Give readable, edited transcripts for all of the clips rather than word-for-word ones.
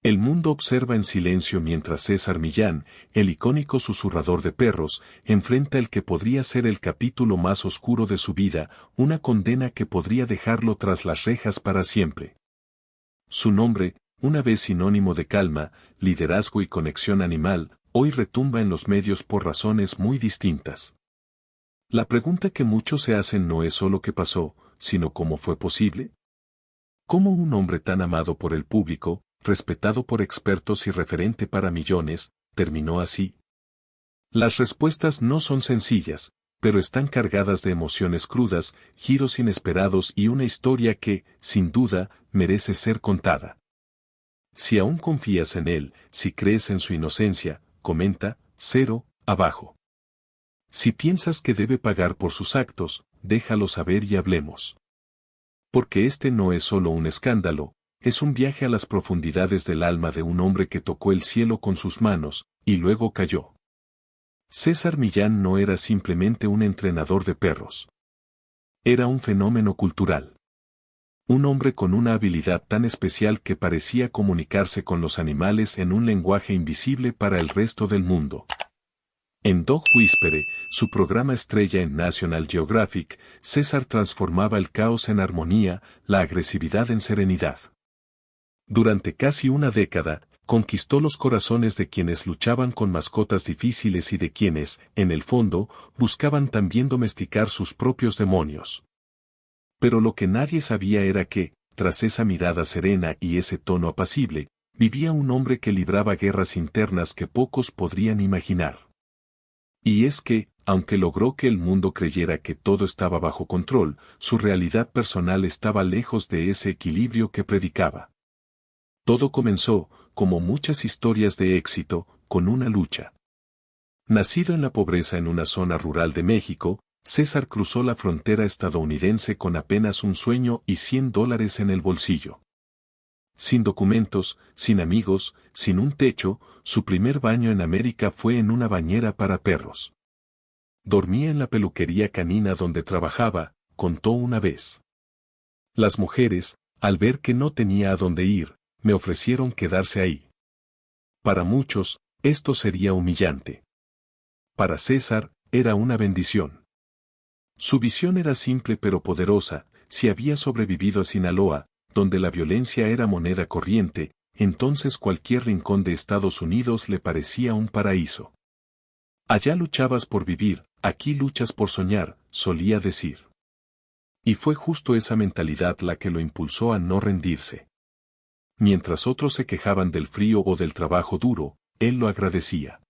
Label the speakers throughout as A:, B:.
A: El mundo observa en silencio mientras César Millán, el icónico susurrador de perros, enfrenta el que podría ser el capítulo más oscuro de su vida, una condena que podría dejarlo tras las rejas para siempre. Su nombre, una vez sinónimo de calma, liderazgo y conexión animal, hoy retumba en los medios por razones muy distintas. La pregunta que muchos se hacen no es solo qué pasó, sino cómo fue posible. ¿Cómo un hombre tan amado por el público, respetado por expertos y referente para millones, terminó así? Las respuestas no son sencillas, pero están cargadas de emociones crudas, giros inesperados y una historia que, sin duda, merece ser contada. Si aún confías en él, si crees en su inocencia, comenta, 0, abajo. Si piensas que debe pagar por sus actos, déjalo saber y hablemos. Porque este no es solo un escándalo, es un viaje a las profundidades del alma de un hombre que tocó el cielo con sus manos, y luego cayó. César Millán no era simplemente un entrenador de perros. Era un fenómeno cultural. Un hombre con una habilidad tan especial que parecía comunicarse con los animales en un lenguaje invisible para el resto del mundo. En Dog Whisperer, su programa estrella en National Geographic, César transformaba el caos en armonía, la agresividad en serenidad. Durante casi una década, conquistó los corazones de quienes luchaban con mascotas difíciles y de quienes, en el fondo, buscaban también domesticar sus propios demonios. Pero lo que nadie sabía era que, tras esa mirada serena y ese tono apacible, vivía un hombre que libraba guerras internas que pocos podrían imaginar. Y es que, aunque logró que el mundo creyera que todo estaba bajo control, su realidad personal estaba lejos de ese equilibrio que predicaba. Todo comenzó, como muchas historias de éxito, con una lucha. Nacido en la pobreza en una zona rural de México, César cruzó la frontera estadounidense con apenas un sueño y $100 en el bolsillo. Sin documentos, sin amigos, sin un techo, su primer baño en América fue en una bañera para perros. Dormía en la peluquería canina donde trabajaba, contó una vez. Las mujeres, al ver que no tenía a dónde ir, me ofrecieron quedarse ahí. Para muchos, esto sería humillante. Para César, era una bendición. Su visión era simple pero poderosa. Si había sobrevivido a Sinaloa, donde la violencia era moneda corriente, entonces cualquier rincón de Estados Unidos le parecía un paraíso. Allá luchabas por vivir, aquí luchas por soñar, solía decir. Y fue justo esa mentalidad la que lo impulsó a no rendirse. Mientras otros se quejaban del frío o del trabajo duro, él lo agradecía.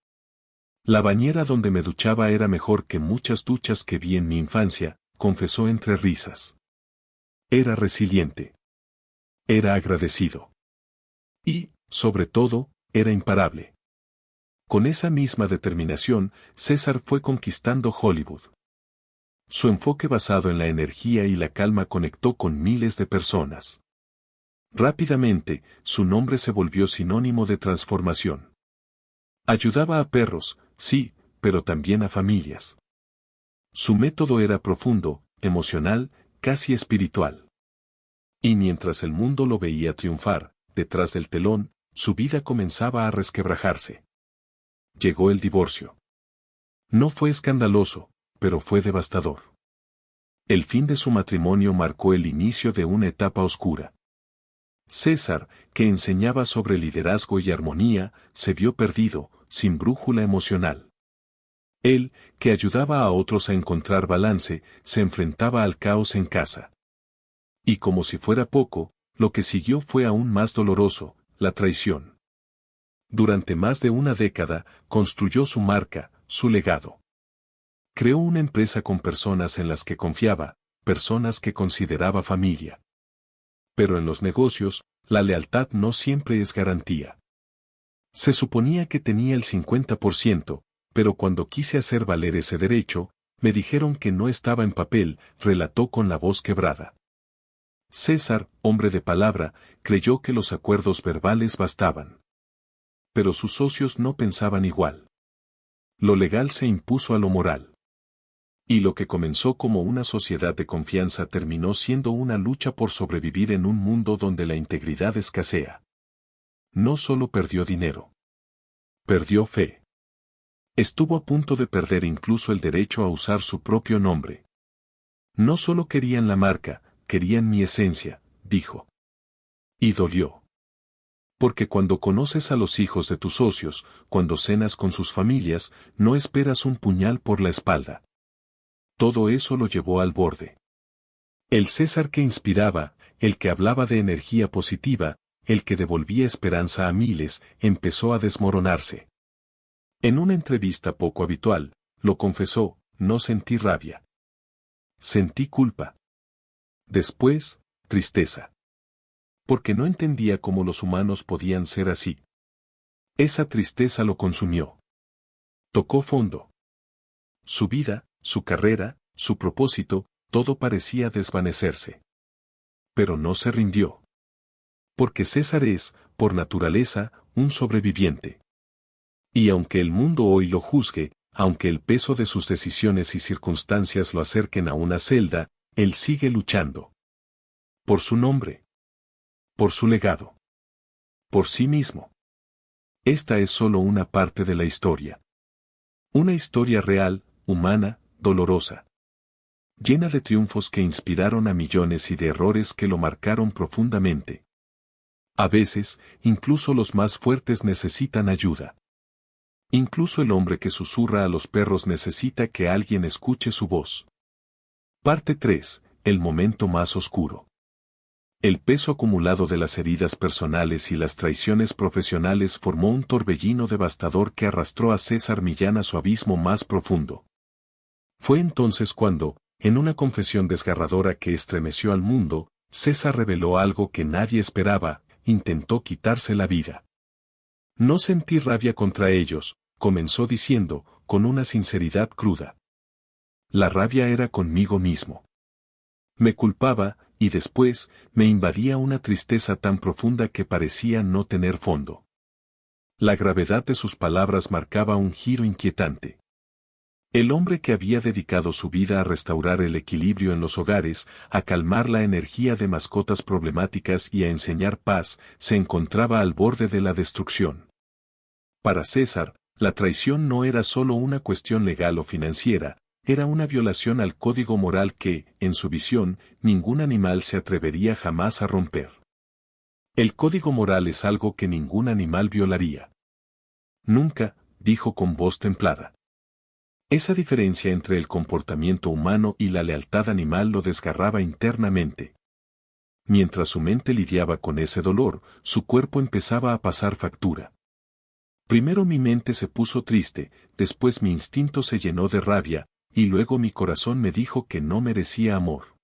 A: La bañera donde me duchaba era mejor que muchas duchas que vi en mi infancia, confesó entre risas. Era resiliente. Era agradecido. Y, sobre todo, era imparable. Con esa misma determinación, César fue conquistando Hollywood. Su enfoque basado en la energía y la calma conectó con miles de personas. Rápidamente, su nombre se volvió sinónimo de transformación. Ayudaba a perros, sí, pero también a familias. Su método era profundo, emocional, casi espiritual. Y mientras el mundo lo veía triunfar, detrás del telón, su vida comenzaba a resquebrajarse. Llegó el divorcio. No fue escandaloso, pero fue devastador. El fin de su matrimonio marcó el inicio de una etapa oscura. César, que enseñaba sobre liderazgo y armonía, se vio perdido, sin brújula emocional. Él, que ayudaba a otros a encontrar balance, se enfrentaba al caos en casa. Y como si fuera poco, lo que siguió fue aún más doloroso, la traición. Durante más de una década, construyó su marca, su legado. Creó una empresa con personas en las que confiaba, personas que consideraba familia. Pero en los negocios, la lealtad no siempre es garantía. Se suponía que tenía el 50%, pero cuando quise hacer valer ese derecho, me dijeron que no estaba en papel, relató con la voz quebrada. César, hombre de palabra, creyó que los acuerdos verbales bastaban. Pero sus socios no pensaban igual. Lo legal se impuso a lo moral. Y lo que comenzó como una sociedad de confianza terminó siendo una lucha por sobrevivir en un mundo donde la integridad escasea. No solo perdió dinero. Perdió fe. Estuvo a punto de perder incluso el derecho a usar su propio nombre. No solo querían la marca, querían mi esencia, dijo. Y dolió. Porque cuando conoces a los hijos de tus socios, cuando cenas con sus familias, no esperas un puñal por la espalda. Todo eso lo llevó al borde. El César que inspiraba, el que hablaba de energía positiva, el que devolvía esperanza a miles, empezó a desmoronarse. En una entrevista poco habitual, lo confesó, no sentí rabia. Sentí culpa. Después, tristeza. Porque no entendía cómo los humanos podían ser así. Esa tristeza lo consumió. Tocó fondo. Su vida, su carrera, su propósito, todo parecía desvanecerse. Pero no se rindió. Porque César es, por naturaleza, un sobreviviente. Y aunque el mundo hoy lo juzgue, aunque el peso de sus decisiones y circunstancias lo acerquen a una celda, él sigue luchando. Por su nombre. Por su legado. Por sí mismo. Esta es solo una parte de la historia. Una historia real, humana, dolorosa. Llena de triunfos que inspiraron a millones y de errores que lo marcaron profundamente. A veces, incluso los más fuertes necesitan ayuda. Incluso el hombre que susurra a los perros necesita que alguien escuche su voz. Parte 3. El momento más oscuro. El peso acumulado de las heridas personales y las traiciones profesionales formó un torbellino devastador que arrastró a César Millán a su abismo más profundo. Fue entonces cuando, en una confesión desgarradora que estremeció al mundo, César reveló algo que nadie esperaba: intentó quitarse la vida. No sentí rabia contra ellos, comenzó diciendo, con una sinceridad cruda. La rabia era conmigo mismo. Me culpaba, y después, me invadía una tristeza tan profunda que parecía no tener fondo. La gravedad de sus palabras marcaba un giro inquietante. El hombre que había dedicado su vida a restaurar el equilibrio en los hogares, a calmar la energía de mascotas problemáticas y a enseñar paz, se encontraba al borde de la destrucción. Para César, la traición no era solo una cuestión legal o financiera, era una violación al código moral que, en su visión, ningún animal se atrevería jamás a romper. El código moral es algo que ningún animal violaría. Nunca, dijo con voz templada. Esa diferencia entre el comportamiento humano y la lealtad animal lo desgarraba internamente. Mientras su mente lidiaba con ese dolor, su cuerpo empezaba a pasar factura. Primero mi mente se puso triste, después mi instinto se llenó de rabia, y luego mi corazón me dijo que no merecía amor.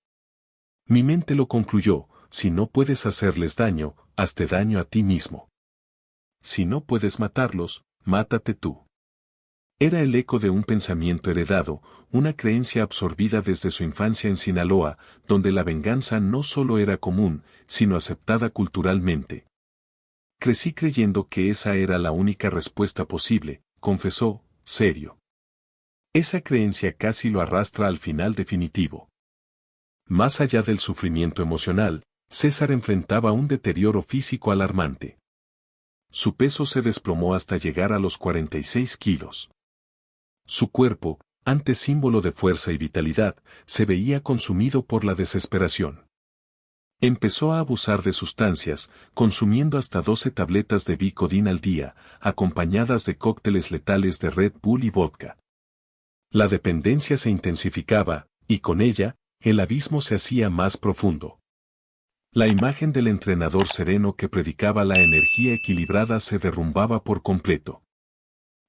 A: Mi mente lo concluyó: si no puedes hacerles daño, hazte daño a ti mismo. Si no puedes matarlos, mátate tú. Era el eco de un pensamiento heredado, una creencia absorbida desde su infancia en Sinaloa, donde la venganza no solo era común, sino aceptada culturalmente. Crecí creyendo que esa era la única respuesta posible, confesó, serio. Esa creencia casi lo arrastra al final definitivo. Más allá del sufrimiento emocional, César enfrentaba un deterioro físico alarmante. Su peso se desplomó hasta llegar a los 46 kilos. Su cuerpo, antes símbolo de fuerza y vitalidad, se veía consumido por la desesperación. Empezó a abusar de sustancias, consumiendo hasta 12 tabletas de Vicodin al día, acompañadas de cócteles letales de Red Bull y vodka. La dependencia se intensificaba, y con ella, el abismo se hacía más profundo. La imagen del entrenador sereno que predicaba la energía equilibrada se derrumbaba por completo.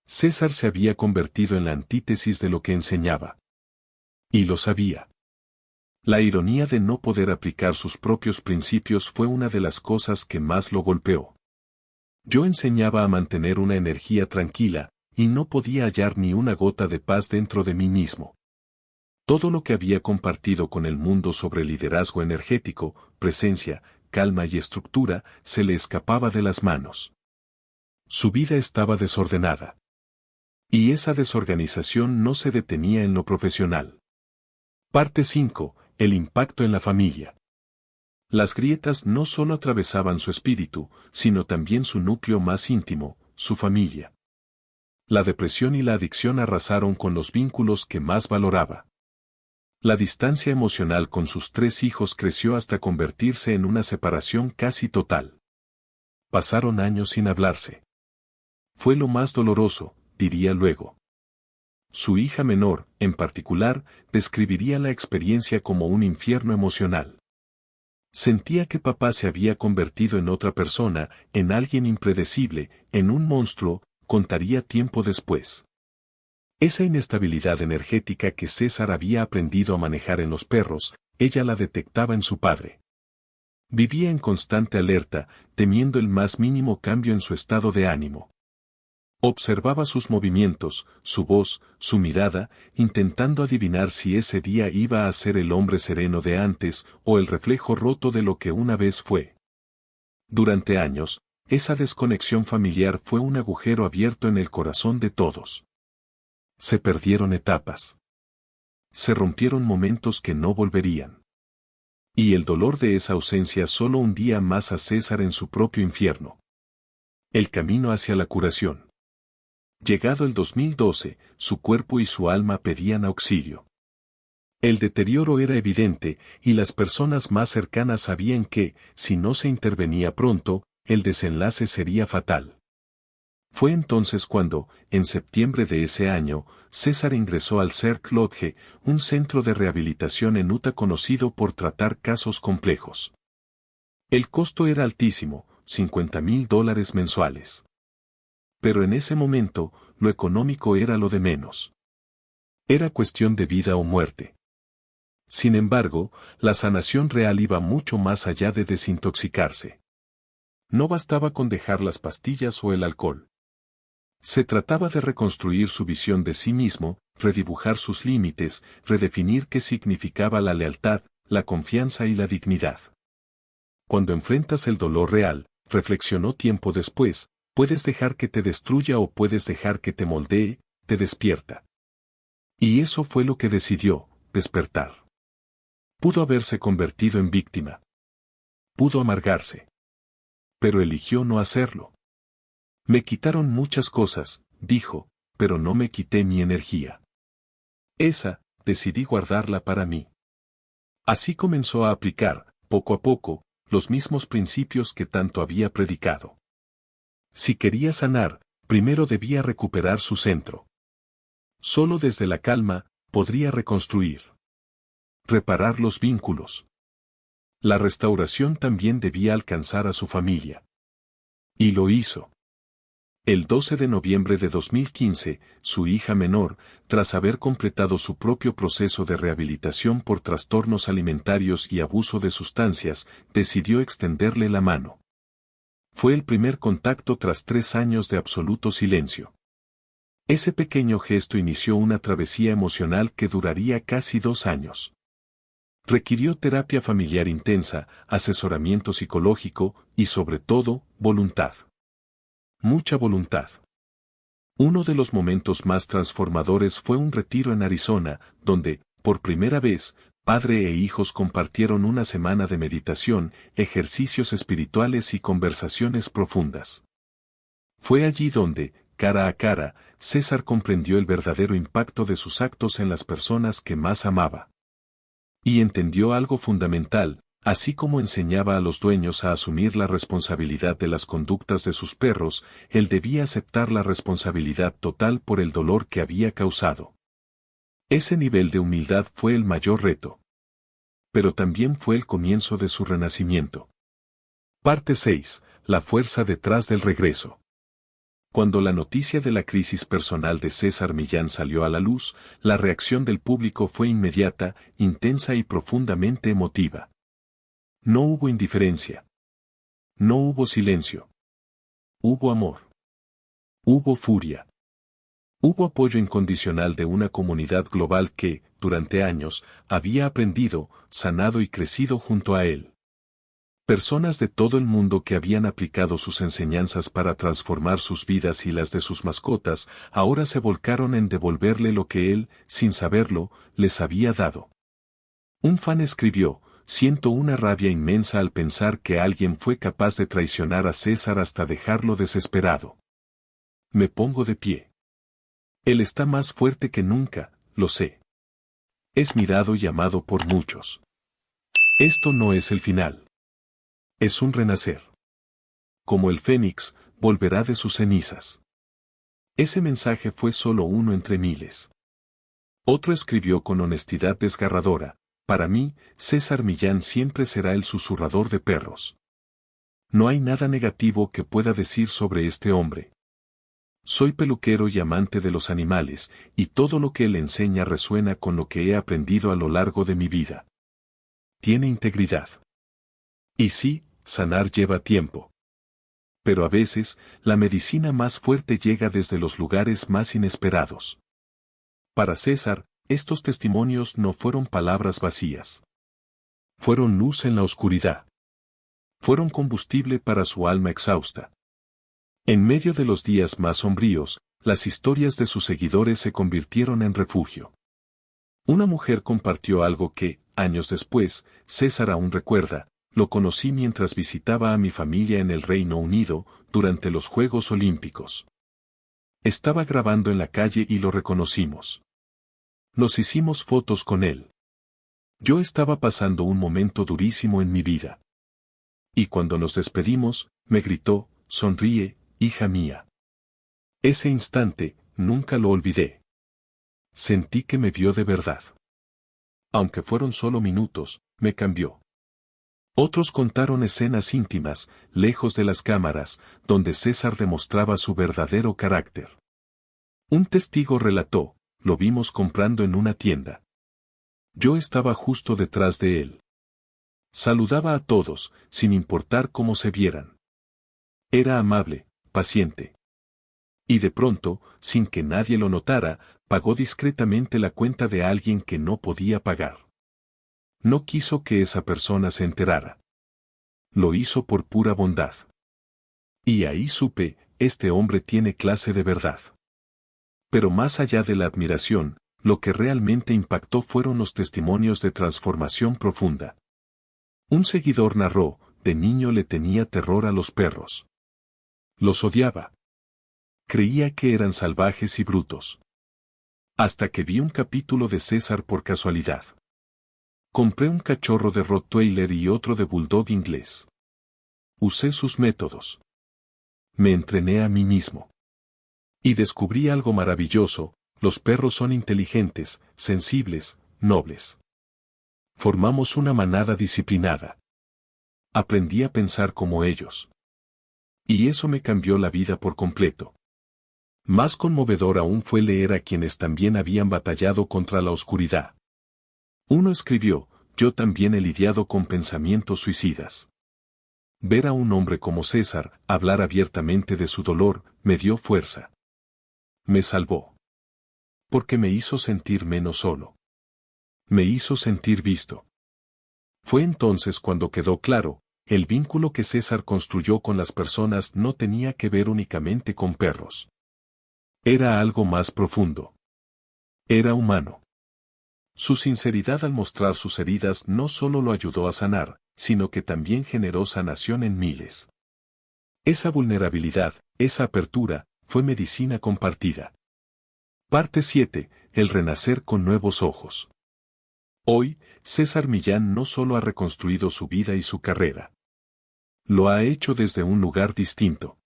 A: César se había convertido en la antítesis de lo que enseñaba. Y lo sabía. La ironía de no poder aplicar sus propios principios fue una de las cosas que más lo golpeó. Yo enseñaba a mantener una energía tranquila, y no podía hallar ni una gota de paz dentro de mí mismo. Todo lo que había compartido con el mundo sobre liderazgo energético, presencia, calma y estructura, se le escapaba de las manos. Su vida estaba desordenada. Y esa desorganización no se detenía en lo profesional. Parte 5. El impacto en la familia. Las grietas no solo atravesaban su espíritu, sino también su núcleo más íntimo, su familia. La depresión y la adicción arrasaron con los vínculos que más valoraba. La distancia emocional con sus 3 hijos creció hasta convertirse en una separación casi total. Pasaron años sin hablarse. Fue lo más doloroso, diría luego. Su hija menor, en particular, describiría la experiencia como un infierno emocional. Sentía que papá se había convertido en otra persona, en alguien impredecible, en un monstruo, contaría tiempo después. Esa inestabilidad energética que César había aprendido a manejar en los perros, ella la detectaba en su padre. Vivía en constante alerta, temiendo el más mínimo cambio en su estado de ánimo. Observaba sus movimientos, su voz, su mirada, intentando adivinar si ese día iba a ser el hombre sereno de antes o el reflejo roto de lo que una vez fue. Durante años, esa desconexión familiar fue un agujero abierto en el corazón de todos. Se perdieron etapas. Se rompieron momentos que no volverían. Y el dolor de esa ausencia solo hundía más a César en su propio infierno. El camino hacia la curación. Llegado el 2012, su cuerpo y su alma pedían auxilio. El deterioro era evidente, y las personas más cercanas sabían que, si no se intervenía pronto, el desenlace sería fatal. Fue entonces cuando, en septiembre de ese año, César ingresó al Cercle Lodge, un centro de rehabilitación en Utah conocido por tratar casos complejos. El costo era altísimo, $50,000 mensuales. Pero en ese momento, lo económico era lo de menos. Era cuestión de vida o muerte. Sin embargo, la sanación real iba mucho más allá de desintoxicarse. No bastaba con dejar las pastillas o el alcohol. Se trataba de reconstruir su visión de sí mismo, redibujar sus límites, redefinir qué significaba la lealtad, la confianza y la dignidad. Cuando enfrentas el dolor real, reflexionó tiempo después, puedes dejar que te destruya o puedes dejar que te moldee, te despierta. Y eso fue lo que decidió, despertar. Pudo haberse convertido en víctima. Pudo amargarse. Pero eligió no hacerlo. Me quitaron muchas cosas, dijo, pero no me quité mi energía. Esa, decidí guardarla para mí. Así comenzó a aplicar, poco a poco, los mismos principios que tanto había predicado. Si quería sanar, primero debía recuperar su centro. Solo desde la calma, podría reconstruir. Reparar los vínculos. La restauración también debía alcanzar a su familia. Y lo hizo. El 12 de noviembre de 2015, su hija menor, tras haber completado su propio proceso de rehabilitación por trastornos alimentarios y abuso de sustancias, decidió extenderle la mano. Fue el primer contacto tras 3 años de absoluto silencio. Ese pequeño gesto inició una travesía emocional que duraría casi 2 años. Requirió terapia familiar intensa, asesoramiento psicológico y sobre todo, voluntad. Mucha voluntad. Uno de los momentos más transformadores fue un retiro en Arizona, donde, por primera vez, padre e hijos compartieron una semana de meditación, ejercicios espirituales y conversaciones profundas. Fue allí donde, cara a cara, César comprendió el verdadero impacto de sus actos en las personas que más amaba. Y entendió algo fundamental. Así como enseñaba a los dueños a asumir la responsabilidad de las conductas de sus perros, él debía aceptar la responsabilidad total por el dolor que había causado. Ese nivel de humildad fue el mayor reto. Pero también fue el comienzo de su renacimiento. Parte 6. La fuerza detrás del regreso. Cuando la noticia de la crisis personal de César Millán salió a la luz, la reacción del público fue inmediata, intensa y profundamente emotiva. No hubo indiferencia. No hubo silencio. Hubo amor. Hubo furia. Hubo apoyo incondicional de una comunidad global que, durante años, había aprendido, sanado y crecido junto a él. Personas de todo el mundo que habían aplicado sus enseñanzas para transformar sus vidas y las de sus mascotas, ahora se volcaron en devolverle lo que él, sin saberlo, les había dado. Un fan escribió: siento una rabia inmensa al pensar que alguien fue capaz de traicionar a César hasta dejarlo desesperado. Me pongo de pie. Él está más fuerte que nunca, lo sé. Es mirado y amado por muchos. Esto no es el final. Es un renacer. Como el fénix, volverá de sus cenizas. Ese mensaje fue solo uno entre miles. Otro escribió con honestidad desgarradora: para mí, César Millán siempre será el susurrador de perros. No hay nada negativo que pueda decir sobre este hombre. Soy peluquero y amante de los animales, y todo lo que él enseña resuena con lo que he aprendido a lo largo de mi vida. Tiene integridad. Y sí, sanar lleva tiempo. Pero a veces, la medicina más fuerte llega desde los lugares más inesperados. Para César, estos testimonios no fueron palabras vacías. Fueron luz en la oscuridad. Fueron combustible para su alma exhausta. En medio de los días más sombríos, las historias de sus seguidores se convirtieron en refugio. Una mujer compartió algo que, años después, César aún recuerda: lo conocí mientras visitaba a mi familia en el Reino Unido, durante los Juegos Olímpicos. Estaba grabando en la calle y lo reconocimos. Nos hicimos fotos con él. Yo estaba pasando un momento durísimo en mi vida. Y cuando nos despedimos, me gritó: sonríe, hija mía. Ese instante, nunca lo olvidé. Sentí que me vio de verdad. Aunque fueron solo minutos, me cambió. Otros contaron escenas íntimas, lejos de las cámaras, donde César demostraba su verdadero carácter. Un testigo relató: lo vimos comprando en una tienda. Yo estaba justo detrás de él. Saludaba a todos, sin importar cómo se vieran. Era amable, paciente. Y de pronto, sin que nadie lo notara, pagó discretamente la cuenta de alguien que no podía pagar. No quiso que esa persona se enterara. Lo hizo por pura bondad. Y ahí supe: este hombre tiene clase de verdad. Pero más allá de la admiración, lo que realmente impactó fueron los testimonios de transformación profunda. Un seguidor narró: de niño le tenía terror a los perros. Los odiaba. Creía que eran salvajes y brutos. Hasta que vi un capítulo de César por casualidad. Compré un cachorro de Rottweiler y otro de Bulldog inglés. Usé sus métodos. Me entrené a mí mismo. Y descubrí algo maravilloso: los perros son inteligentes, sensibles, nobles. Formamos una manada disciplinada. Aprendí a pensar como ellos. Y eso me cambió la vida por completo. Más conmovedor aún fue leer a quienes también habían batallado contra la oscuridad. Uno escribió: yo también he lidiado con pensamientos suicidas. Ver a un hombre como César hablar abiertamente de su dolor me dio fuerza. Me salvó. Porque me hizo sentir menos solo. Me hizo sentir visto. Fue entonces cuando quedó claro: el vínculo que César construyó con las personas no tenía que ver únicamente con perros. Era algo más profundo. Era humano. Su sinceridad al mostrar sus heridas no solo lo ayudó a sanar, sino que también generó sanación en miles. Esa vulnerabilidad, esa apertura, fue medicina compartida. Parte 7. El renacer con nuevos ojos. Hoy, César Millán no solo ha reconstruido su vida y su carrera. Lo ha hecho desde un lugar distinto.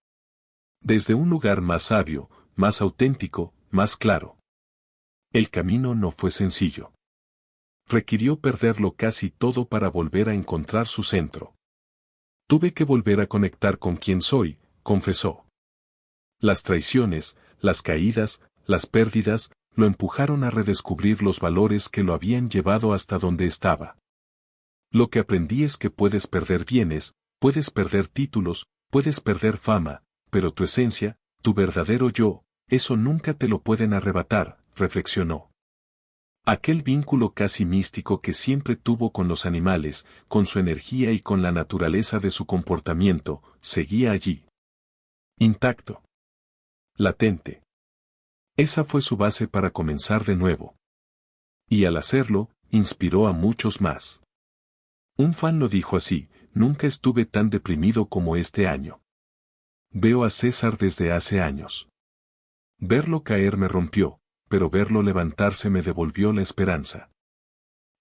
A: Desde un lugar más sabio, más auténtico, más claro. El camino no fue sencillo. Requirió perderlo casi todo para volver a encontrar su centro. Tuve que volver a conectar con quien soy, confesó. Las traiciones, las caídas, las pérdidas, lo empujaron a redescubrir los valores que lo habían llevado hasta donde estaba. Lo que aprendí es que puedes perder bienes, puedes perder títulos, puedes perder fama, pero tu esencia, tu verdadero yo, eso nunca te lo pueden arrebatar, reflexionó. Aquel vínculo casi místico que siempre tuvo con los animales, con su energía y con la naturaleza de su comportamiento, seguía allí. Intacto. Latente. Esa fue su base para comenzar de nuevo. Y al hacerlo, inspiró a muchos más. Un fan lo dijo así: nunca estuve tan deprimido como este año. Veo a César desde hace años. Verlo caer me rompió, pero verlo levantarse me devolvió la esperanza.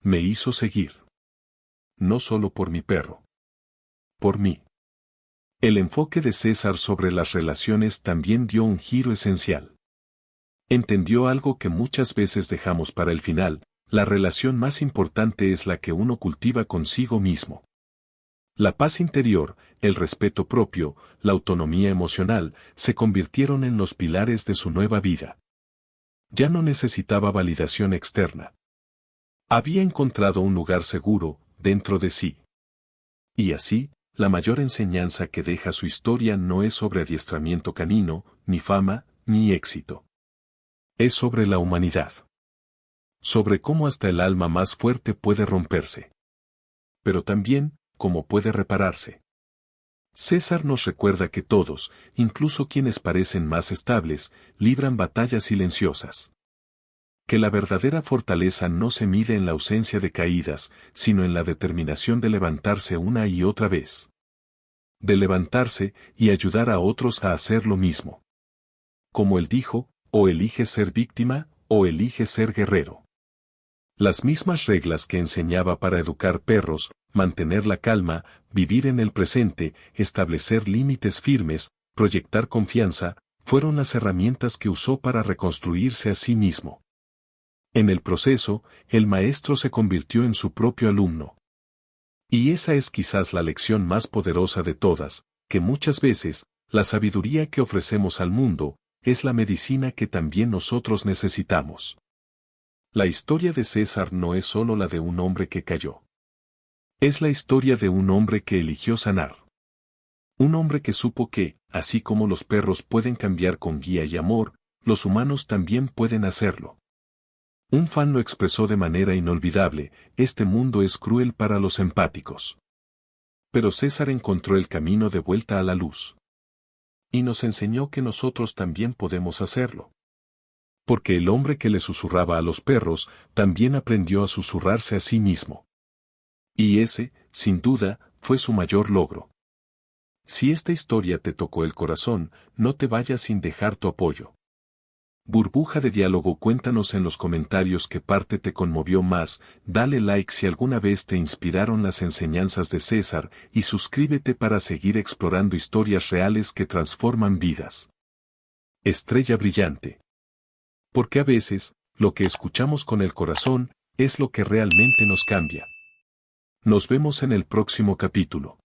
A: Me hizo seguir. No solo por mi perro. Por mí. El enfoque de César sobre las relaciones también dio un giro esencial. Entendió algo que muchas veces dejamos para el final: la relación más importante es la que uno cultiva consigo mismo. La paz interior, el respeto propio, la autonomía emocional, se convirtieron en los pilares de su nueva vida. Ya no necesitaba validación externa. Había encontrado un lugar seguro, dentro de sí. Y así, la mayor enseñanza que deja su historia no es sobre adiestramiento canino, ni fama, ni éxito. Es sobre la humanidad. Sobre cómo hasta el alma más fuerte puede romperse. Pero también, cómo puede repararse. César nos recuerda que todos, incluso quienes parecen más estables, libran batallas silenciosas. Que la verdadera fortaleza no se mide en la ausencia de caídas, sino en la determinación de levantarse una y otra vez. De levantarse y ayudar a otros a hacer lo mismo. Como él dijo: o eliges ser víctima, o eliges ser guerrero. Las mismas reglas que enseñaba para educar perros: mantener la calma, vivir en el presente, establecer límites firmes, proyectar confianza, fueron las herramientas que usó para reconstruirse a sí mismo. En el proceso, el maestro se convirtió en su propio alumno. Y esa es quizás la lección más poderosa de todas: que muchas veces, la sabiduría que ofrecemos al mundo, es la medicina que también nosotros necesitamos. La historia de César no es solo la de un hombre que cayó. Es la historia de un hombre que eligió sanar. Un hombre que supo que, así como los perros pueden cambiar con guía y amor, los humanos también pueden hacerlo. Un fan lo expresó de manera inolvidable: este mundo es cruel para los empáticos. Pero César encontró el camino de vuelta a la luz. Y nos enseñó que nosotros también podemos hacerlo. Porque el hombre que le susurraba a los perros, también aprendió a susurrarse a sí mismo. Y ese, sin duda, fue su mayor logro. Si esta historia te tocó el corazón, no te vayas sin dejar tu apoyo. Burbuja de Diálogo, cuéntanos en los comentarios qué parte te conmovió más, dale like si alguna vez te inspiraron las enseñanzas de César, y suscríbete para seguir explorando historias reales que transforman vidas. Estrella brillante. Porque a veces, lo que escuchamos con el corazón, es lo que realmente nos cambia. Nos vemos en el próximo capítulo.